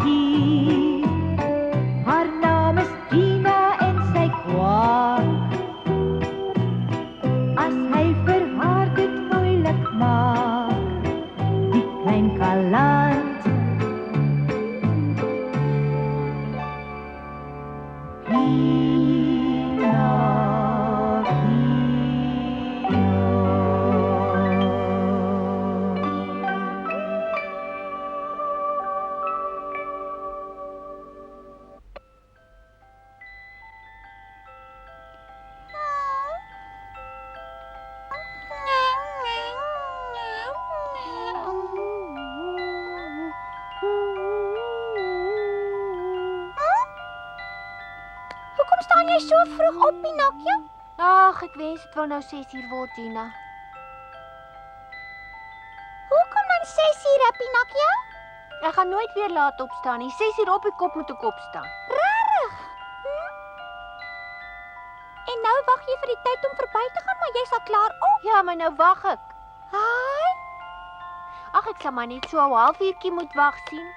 hier. Haar naam is Gina en sy kwaak. As hy vir haar dit moeilik maak, die klein kaland. Pina, Hoekom staan jy so vroeg op, Pinocchio? Ag, ek wens dit wou nou 6 uur word, Gina. Hoekom dan 6 uur, Pinocchio? Ek gaan nooit weer laat opstaan nie. 6 uur op die kop moet ek opstaan. Rarig. En nou wag jy vir die tyd om verby te gaan, maar jy's al klaar op. Ja, maar nou wag ek. Haai. Ag, ek sal maar net so 'n halfuurtjie moet wag sien.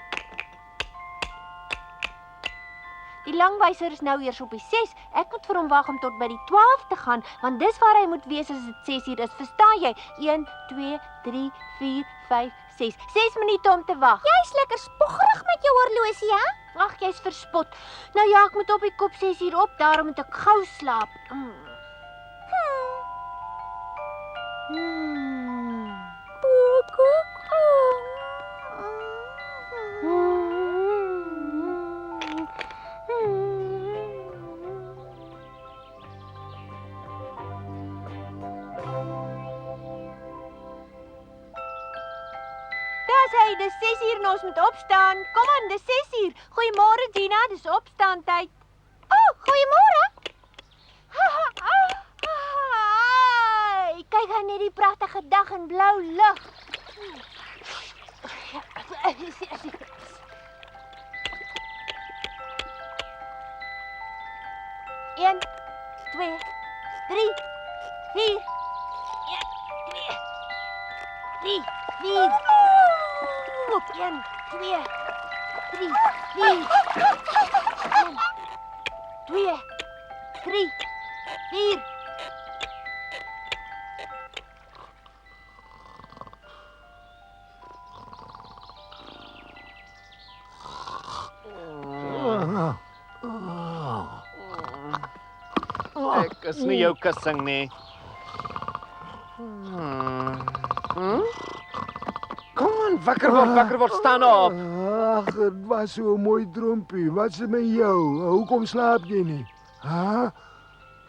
Die langwyser is nou eers op die 6. Ek moet vir hom wag om tot by die 12 te gaan, want dis waar hy moet wees as dit 6 uur is. Verstaan jy? 1, 2, 3, 4, 5, 6. 6 minute om te wag. Jy's lekker spoggerig met jou horlosie, hè? Ag, jy's verspot. Nou ja, ek moet op die kop 6 uur op, daarom moet ek gou slaap. Hey, dis 6 uur en ons moet opstaan. Kom aan, dis 6 uur. Goeiemôre Gina, dis opstaantyd. Goeiemôre. Kyk gou net die pragtige dag en blou lug. 1, 2, 3, 4. 1, 2, 3, 4. 1, 2, 3, 4. 1, 2, 3, 4. Ek is nie jou kussing nie. Kom aan, wakker word, staan op. Ag, dit was so 'n mooi droompie. Wat's er met jou? Hoekom slaap jy nie? Hæ?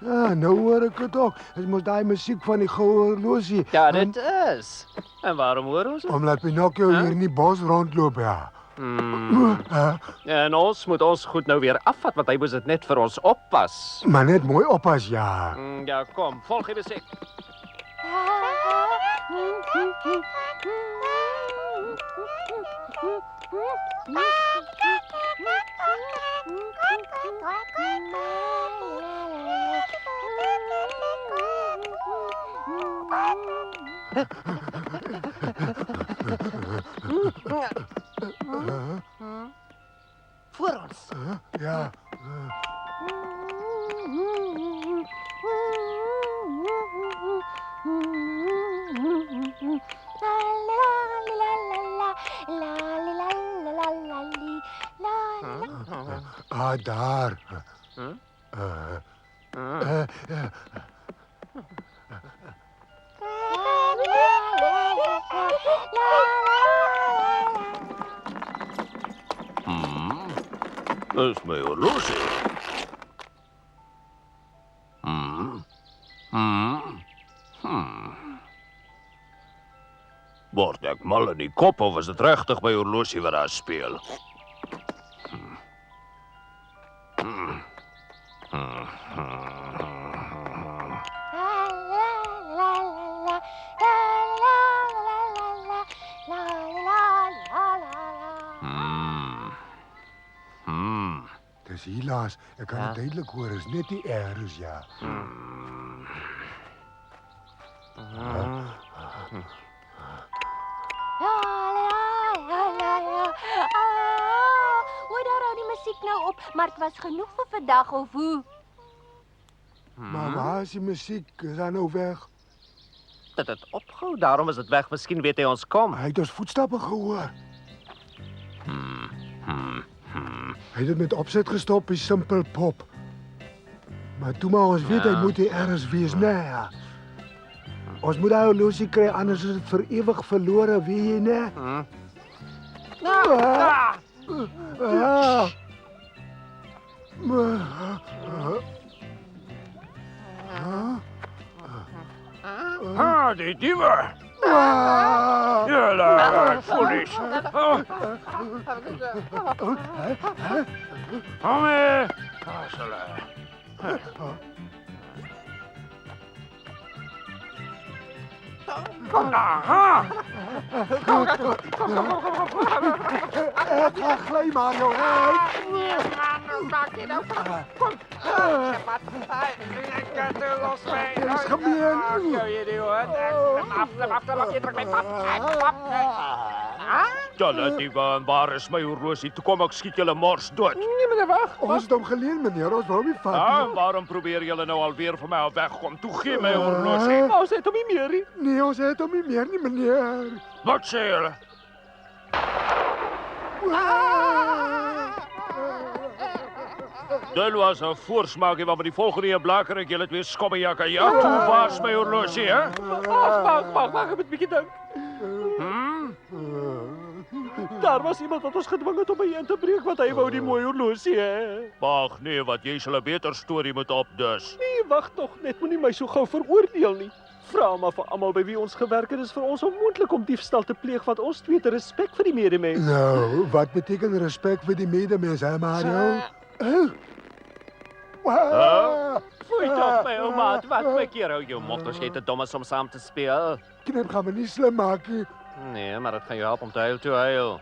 Ja, nou hoor ek dit ook. Dit moet daai musiek van die goue horlosie. Ja, dit is. En waarom hoor ons dit? Omdat Pinocchio hier in die bos rondloop, ja. En ons moet ons goed nou weer afvat, want hy moes dit net vir ons oppas. Maar net mooi oppas, ja. Ja, kom, volg die musiek. Voor ons. Ja. Ah, daar. Dis my horlosie. Word ek mal in die kop of is dit regtig my horlosie wat daar speel? Dis helaas, ek kan dit duidelik hoor, is net die R's, ja. musiek nou op, maar dit was genoeg vir vandag of hoe? Maar waar is die musiek? Is hy nou weg? Dit het opgehou, daarom is dit weg. Miskien weet hy ons kom. Hy het ons voetstappe gehoor. Hy het dit met opset gestop, die simpel pop. Maar toe maar ons weet hy moet hier ergens wees, nee. Ons moet daai horlosie kry, anders is dit vir ewig verlore, weet jy, nee. Die diewe! Julle, foolish! Kom hier! Kom daar, ha! Ek ga gly, Mario, Maak jy nou van? Kom. Ek kan dit los mee. Dit is gemeen. Jou idioot. Af, laat jy druk my pap. Julle diewe, en waar is my horlosie? Toe kom ek skiet julle mors dood. Nee, meneer, wag. Ons het hom geleen, meneer, ons wou hom nie vat Ah, nie. waarom probeer julle nou alweer van my af wegkom? Toe gee my horlosie. Ons het hom nie meer nie. Nee, ons het hom nie meer nie, meneer. Wat sê julle? Dit was 'n voorsmaakie van die volgende een blaker ek julle twee skommejakke. Ja, toe was my horlosie, hè? Wag, ek moet 'n bietjie dink. Daar was iemand wat ons gedwing het om by in te breek want hy wou die mooi horlosie hê. Wag, nee, wat jy sal 'n beter storie moet opdus. Nee, wag tog, net moenie my so gou veroordeel nie. Vra maar vir almal by wie ons gewerk het, is vir ons onmoontlik om diefstal te pleeg want ons twee het respek vir die medemens. Nou, wat beteken respek vir die medemens, hè, Mario? Wow. Foei tog my ouma, wat my keer hou jou mond as jy te dom is om saam te speel. Knip gaan my nie slim maak nie. Nee, maar dit gaan jou help om te huil toe huil.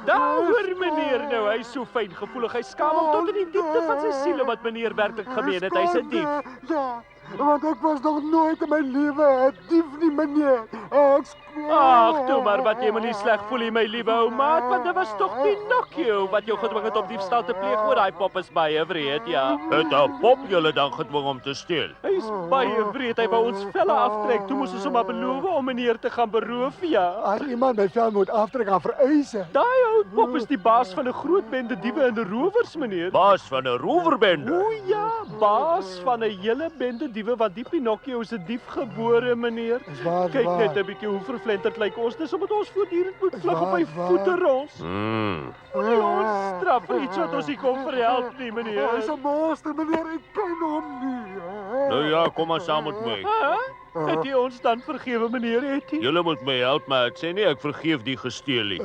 Daar hoor meneer nou, hy is so fyn gevoelig, hy skaam hom tot in die diepte van sy siel wat meneer werklik gemeen het, hy's 'n dief. Ja, want ek was nog nooit in my lewe 'n dief nie, meneer. Ek Ag, toe maar wat jy moenie sleg voel nie, my liewe ou maat, want dit was tog Pinocchio wat jou gedwing het om diefstal te pleeg. Oor daai pop is baie wreed, ja. Het 'n pop julle dan gedwing om te steel? Hy is baie wreed, hy wou ons velle aftrek. Toe moes ons hom maar beloof om meneer te gaan beroof, ja. As iemand my vel moet aftrek aan vereise. Daai ou pop is die baas van 'n groot bende diewe en rowers, meneer. Baas van 'n rowerbende. O ja, baas van 'n hele bende diewe want die Pinocchio is 'n dief gebore, meneer. Is waar, Kyk waar. net 'n bietjie hoe vervlenterd lyk ons, dis omdat ons voortdurend moet vlug op waar, hy waar. voete rons. Hmm. Ons straf vir iets wat ons nie kon verhelp nie, meneer. Hy is 'n monster, meneer. Ek ken hom nie. Nou ja, kom maar saam met my. Het jy ons dan vergewe, meneer Etty? Julle moet my help, maar ek sê nie ek vergeef die gesteel nie.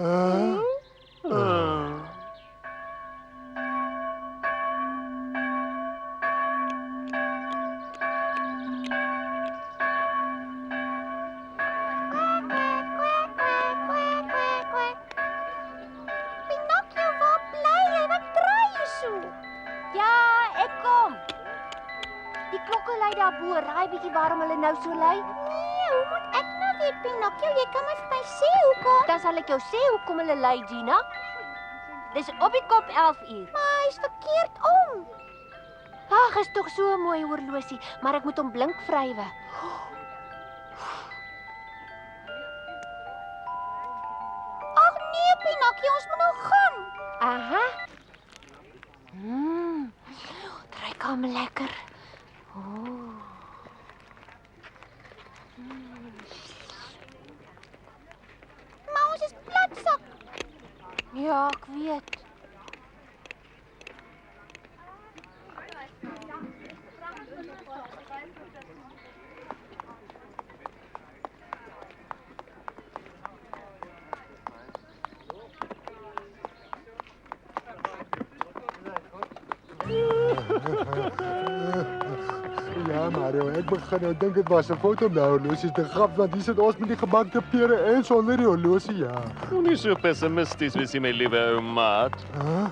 Pinocchio, waar bly jy? Wat draai jy so? Ja, ek kom. Die klokke lui daarbo, raai bietjie waarom hulle nou so lui? Nee, hoe moet ek nou weet, Pinocchio? Jy kan my vir my sê hoekom. Dan sal ek jou sê hoekom hulle lui, Gina. Dis op die kop 11 uur. Maar hy's verkeerd om. Ag, is tog so 'n mooi horlosie, maar ek moet hom blink vrywe. Ag nee, Pinocchio, ons moet nou gaan. Aha. Dit ruik hom lekker. Maar ons is platsak. Ja, ek weet. Ja, Mario, ek begin nou dink dit was 'n foto om nou horlosie te grap, want hier sit ons met die gebakte pere en sonder die horlosie, ja. Moenie so pessimisties wees, my liewe ou maat.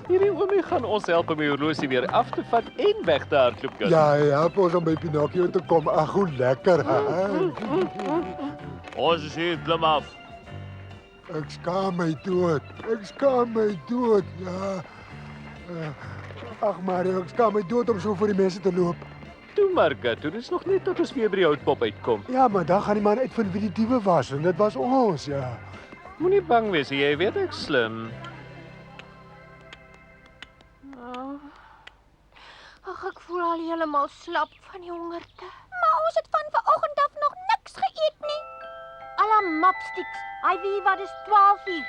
Hierdie oomie gaan ons help om die horlosie weer af te vat en weg te hardloop. Kat. Ja, hy help ons om by Pinocchio te kom. Ag, hoe lekker, hè? Ons is hier, klim af. Ek skaam my dood. Ek skaam my dood. Ja. Ag Mario, ek skaam my dood om so voor die mense te loop. Toe Margot, dit is nog net tot ons weer by die houtpop uitkom. Ja, maar dan gaan die man uitvind wie die diewe was en dit was ons, ja. Moenie bang wees, jy weet ek slim. Ag, ek voel al heeltemal slap van die hongerte. Maar ons het van vanoggend af nog niks geëet nie. Alla mapsticks. Ivy, wat is 12:00?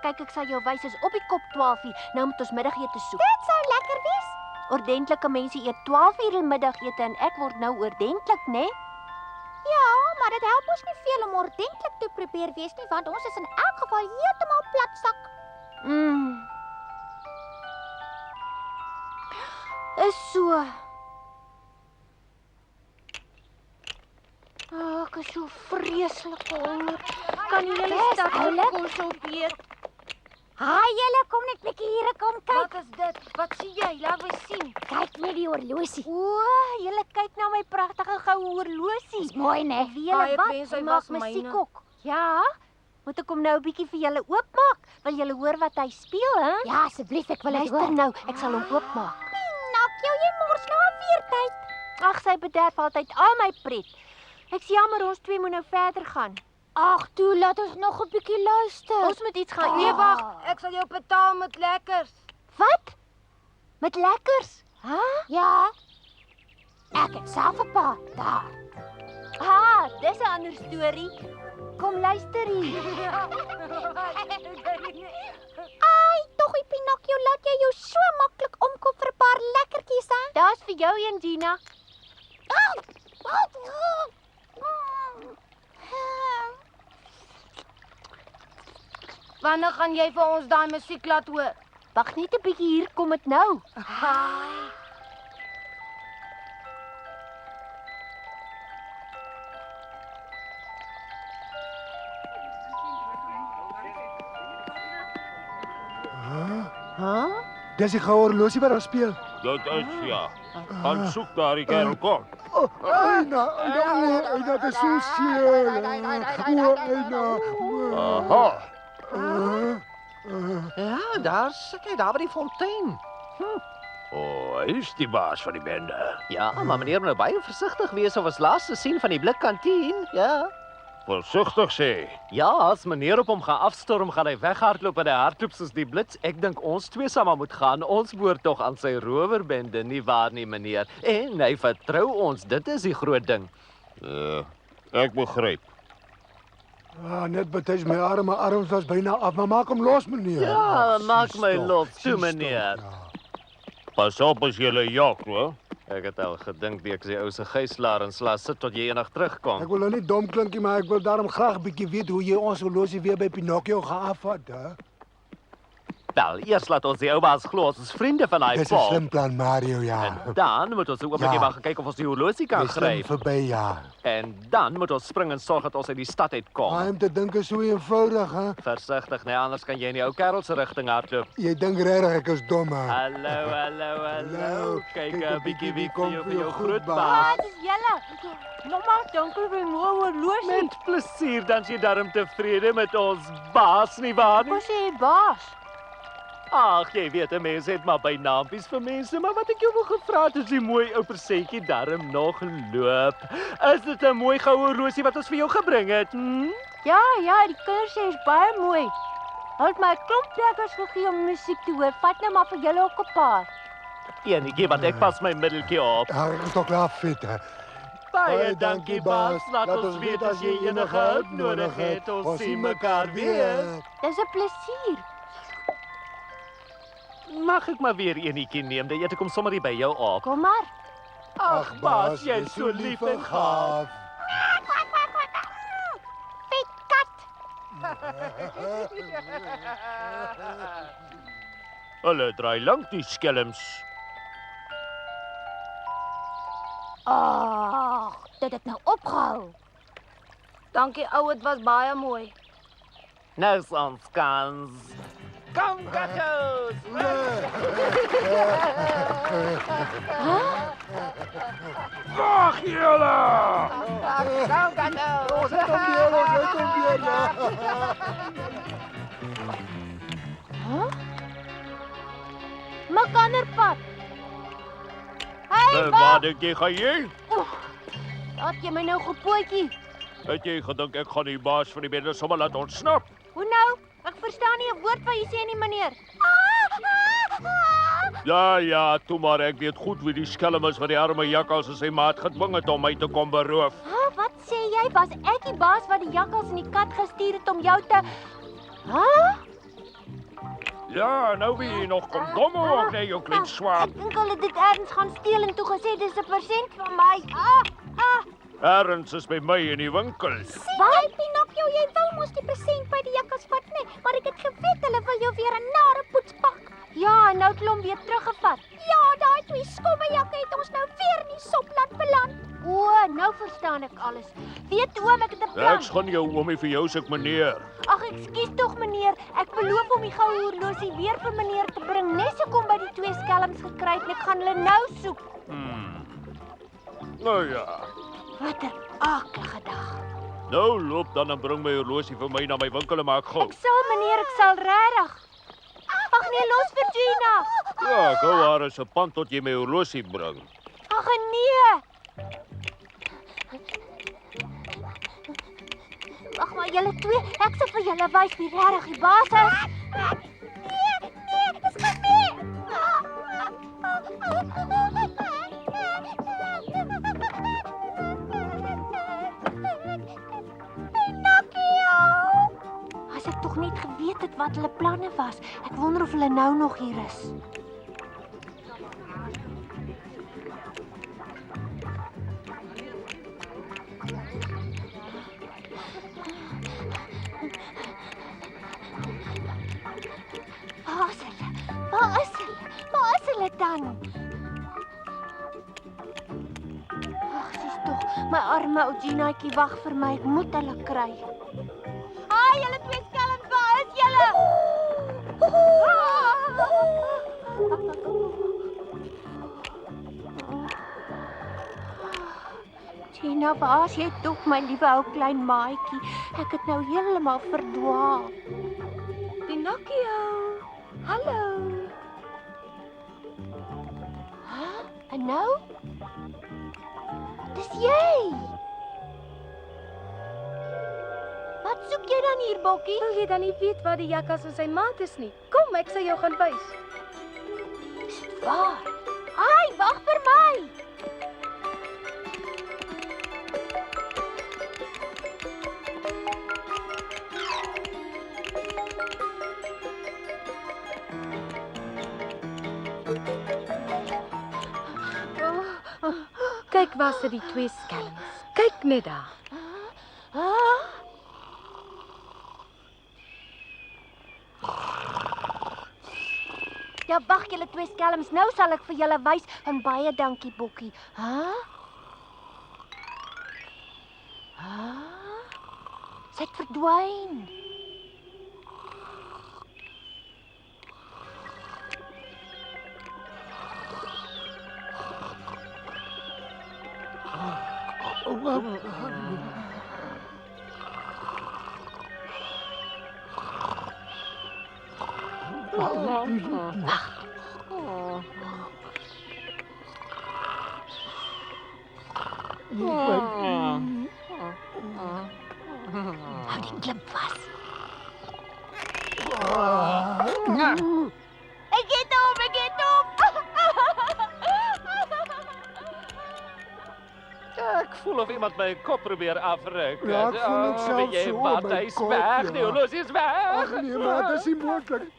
Kyk, ek sal jou wys is op die kop 12:00. Nou moet ons middagete soek. Dit sou lekker wees. Ordentlike mense eet 12:00 in middagete en ek word nou oordentlik, né? Ja, maar dit help ons nie veel om ordentlik te probeer wees nie, want ons is in elk geval heeltemal platsak. Is so. Ek is so vreeslik honger. Kan die hele stad kos opeet? Haai julle, kom net bietjie hier kom kyk. Wat is dit? Wat sien jy? Laat my sien. Kyk net die horlosie. O, julle kyk na my pragtige goue horlosie. Dis mooi, né? Wie julle wat? Maak musiek ook. Ja. Moet ek hom nou 'n bietjie vir julle oopmaak? Wil julle hoor wat hy speel, hè? Ja, asseblief, ek wil dit hoor. Luister nou, ek sal hom oopmaak. Jy mors nou weer tyd. Ag, sy bederf altyd al my pret. Ek's jammer, ons twee moet nou verder gaan. Ag, toe laat ons nog 'n bietjie luister. Ons moet iets gaan eet. Nee, wag, ek sal jou betaal met lekkers. Wat? Met lekkers? Hæ? Ja. Ek het self 'n paar daar. Ah, dis 'n ander storie. Kom luister hier. Ai, tog die Pinocchio, laat jy jou so maklik omkoop vir 'n paar lekkertjies, hè? Daar's vir jou een, Gina. Wanneer gaan jy vir ons daai musiek laat hoor? Wag net 'n bietjie, hier kom dit nou. Haai. Dis die goue horlosie wat daar speel. Dit is ja. Gaan soek daar die kerel kom. Eina, dit is so seer. Aha. Ja, daar sit hy, daar by die fontein. Hy is die baas van die bende. Ja, maar meneer moet nou baie versigtig wees of ons laaste sien van die blikkantien. Ja. Versigtig sê. Ja, as meneer op hom gaan afstorm, gaan hy weghardloop en hy hardloop soos die blits. Ek dink ons twee sal maar moet gaan. Ons behoort tog aan sy rowerbende, nie waar nie, meneer? En hy vertrou ons. Dit is die groot ding. Ek begryp. Net betuis my arms was byna af, maar maak hom los, meneer. Ja, maak my los toe, meneer. Pas op as jy hulle jok, hoor. Ek het al gedink wie ek die ou se gijslaer en sla sit tot jy eendag terugkom. Ek wil nou nie dom klinkie, maar ek wil daarom graag 'n bietjie weet hoe jy ons horlosie weer by Pinocchio gaan afvat, hè? Wel, eers laat ons die ou baas glo ons is vriende van hy Dis 'n Paul. slim plan, Mario, ja. En dan moet ons ook 'n bietjie wag kyk of ons die horlosie kan Dis slim gryp. verby, ja. En dan moet ons spring en sorg dat ons uit die stad uitkom. Om te dink is so eenvoudig, hè? Versigtig, nee, anders kan jy in die ou kerel se rigting hardloop. Jy dink regtig ek is dom, hè? Hallo. Kyk 'n bietjie wie kom vir jou groot Ah, baas. dis julle. Nommer, dankie vir my horlosie. Met plesier, dan is jy darm tevrede met ons baas, nie waar nie? Wat sê baas? Ag, jy weet, 'n mens het maar by naampies vir mense, maar wat ek jou wil gevra het is die mooi ou perseentjie darm nog loop. Is dit 'n mooi goue horlosie wat ons vir jou gebring het? Ja, die kinders sê is baie mooi. Hulle het my 'n klomp lekkers gegee om musiek te hoor. Vat nou maar vir julle ook 'n paar. Enetjie, want ek pas my middeltjie op. Ek is toch klaar fit, hè? Baie dankie, baas. Laat ons weet as jy enige hulp nodig het. Ons sien mekaar weer. Dis 'n plesier. Mag ek maar weer enetjie neem? Dan eet ek hom sommer hier by jou op. Kom maar. Ag, baas, jy is so lief en gaaf. Vet kat. Hulle draai lank die skelms. Ag, dit het nou opgehou. Dankie ou, dit was baie mooi. Nou is ons kans. Kom, kakkos! Wag julle! Ons het hom weer, ja. Maak ander pad. Hey, Waar dink jy gaan jy? laat jy my nou gepootjie. Het jy gedink ek gaan die baas van die bende sommer laat ontsnap? Hoe nou? Ek verstaan nie 'n woord wat jy sê nie, meneer. Ja, toe maar ek weet goed wie die skelm is wat die arme jakkals en sy maat gedwing het om my te kom beroof. Wat sê jy? Was ek die baas wat die jakkals en die kat gestuur het om jou te... Ja, nou wie jy nog kom domme ook, nee, jou klein swaap. Ek dink hulle het dit ergens gaan steel en toe gesê dis 'n persent van my. Erns is by my in die winkel. Wat? Pinocchio, jy wou mos die persent by die jakkals vat, nee, maar ek het geweet hulle wil jou weer 'n nare poets pak. Ja, nou het hulle hom weer teruggevat. Ja, daai twee skommejakke het ons nou weer in die sop laat beland. O, nou verstaan ek alles. Weet oom, ek het 'n plan. Ek gaan jou oomie vir jou sê meneer. Ag, ekskuus tog meneer. Ek beloof om die goue horlosie weer vir meneer te bring. Nes ek hom by die twee skelms gekry het en ek gaan hulle nou soek. Nou ja. Wat 'n aaklige dag. Nou loop dan en bring my horlosie vir my na my winkel en maak gou. Ek sal meneer, ek sal regtig. Ag nee, los Virginia. Ja, ek hou haar as 'n pand tot jy my horlosie bring. Ag nee. Wag maar julle twee, ek sal vir julle wys wie regtig die baas is. Nee, dis gaan nie. As ek tog net geweet het wat hulle planne was. Ek wonder of hulle nou nog hier is. Waar is hulle? Waar is hulle? Waar is hulle dan? Ag, sies tog, my arme ou Ginaatjie wag vir my. Ek moet hulle kry. Haai, julle twee skelms, waar is julle? Gina, waar is jy tog, my liewe ou klein maatjie? Ek het nou heeltemal verdwaal. Pinocchio, hallo. En nou? Dis jy. Wat soek jy dan hier, Bokkie? Wil jy dan nie weet waar die jakkals en sy maat is nie? Kom, ek sal jou gaan wys. Is dit waar? Ai, wag vir my. Kyk waar sit die twee skelms. Kyk net daar. Ja, wag julle twee skelms. Nou sal ek vir julle wys. En baie dankie, Bokkie. Sy het verdwyn. Hou die klip vas. Ek het hom, ek het hom. Ek voel of iemand my kop probeer afruk. Ja, ek voel ook self Weet jy so, wat, my hy is kop, weg, ja. die horlosie is weg. Ag nee, maar dit is nie moontlik.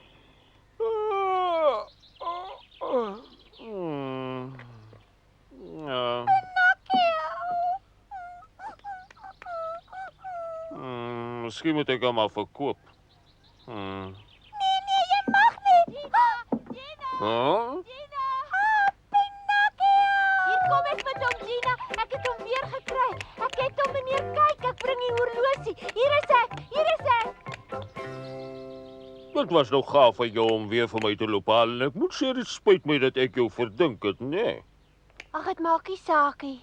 Ja. Miskien moet ek hom maar verkoop. Nee, jy mag nie. Gina, Huh? Gina. Pinocchio. Hier kom ek met hom, Gina. Ek het hom weer gekry. Ek het hom, meneer, kyk, ek bring die horlosie. Hier is ek. Hier is ek. Dit was nog gaaf van jou om weer vir my te loop haal. En ek moet sê dit spyt my dat ek jou verdink het, nee. Ag, dit maak nie saakie.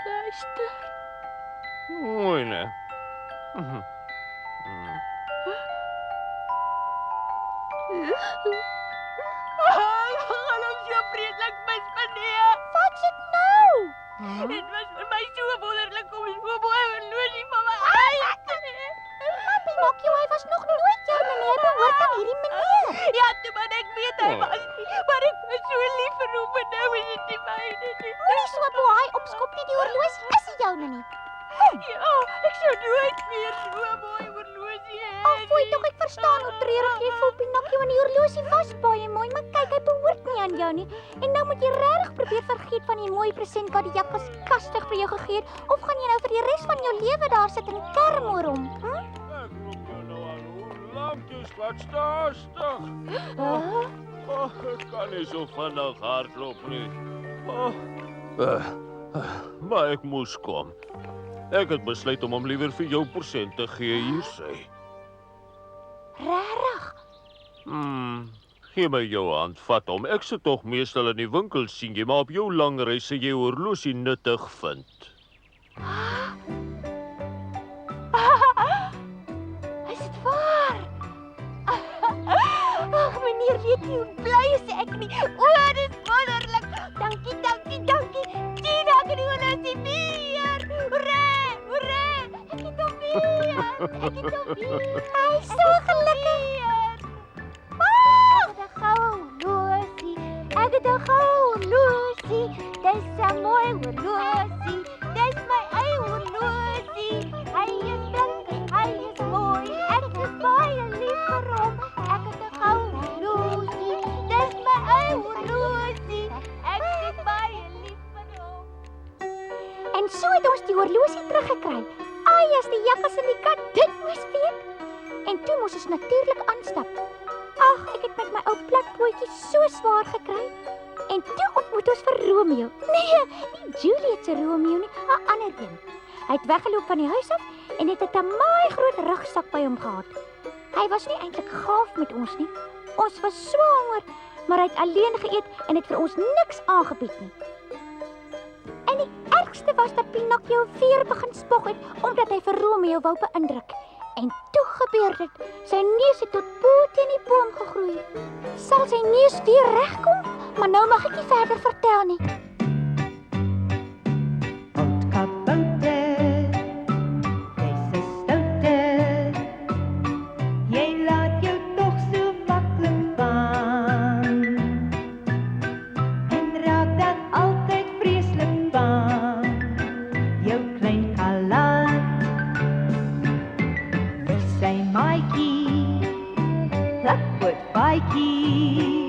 Luister. Mooi, né? Ek gaan hom so vreeslik mis, meneer. Wat's dit nou? Dit was vir my so wonderlik om so mooi horlosie van my eie te hê. Maar Pinocchio, hy was nog nooit jou meneer. Hy behoort aan hierdie meneer. Ja, toe maar ek weet hy was nie. Maar ek was so lief vir hom en nou is dit nie myne nie. Moenie so boei opskop nie, die horlosie is nie joune nie. Ja, ek sou nooit meer so mooi horlosie hê. Ag, fooi tog, ek verstaan hoe treurig jy voel, Pinocchio, en die horlosie was baie mooi, maar kyk, hy behoort nie aan jou nie. En nou moet jy regtig probeer vergeet van die mooi present wat die jakkas kastig vir jou gegee het, of gaan jy nou vir die res van jou lewe daar sit en kerm oor hom? Ek roep jou nou al hoe lank jy wat staastig. Ek kan nie so vinnig hardloop nie. Maar ek moes kom. Ek het besluit om hom liewer vir jou persent te gee, hier sê. Regtig? Gee my jou hand, vat hom. Ek sit tog meestal in die winkel sien jy, maar op jou lang reis sê jy horlosie nuttig vind. Is dit waar? Ag, meneer, weet nie hoe bly is ek nie. O, dis wonderlik. Dankie, dankie, dankie. Tina, ek het die horlosie weer. Hoera, hoera. Ek het hom weer. Ek het hom weer. Hy is so gelukkig. Ek het 'n goue horlosie. Ek het 'n goue horlosie. Dis 'n mooi horlosie. Dis my eie horlosie. Hy is blink, hy is mooi. Ek is baie lief vir hom. Ek het 'n goue horlosie. Dis my eie horlosie. Ek is baie lief vir hom. En so het ons die horlosie teruggekry. Ai, as die jakkas en die kat dit moes weet. En toe moes ons natuurlik aanstap. Ag, ek het met my ou platbootjie so swaar gekry. En toe ontmoet ons vir Romeo. Nee, nie Juliet se Romeo nie, 'n ander een. Hy het weggeloop van die huis af en het 'n tamaai groot rugsak by hom gehad. Hy was nie eintlik gaaf met ons nie. Ons was so honger, maar hy het alleen geëet en het vir ons niks aangebied nie. En die ergste was dat Pinocchio weer begin spog het omdat hy vir Romeo wou beïndruk. En toe gebeur dit. Sy neus het tot bo teen die boom gegroei. Sal sy neus weer regkom? Maar nou mag ek nie verder vertel nie. Oud kabouter, jy's 'n stoute. Jy laat jou tog so maklik van. En raak dan altyd vreeslik bang. Jou klein kalat. Wie sy maatjie, platvoet baadjie.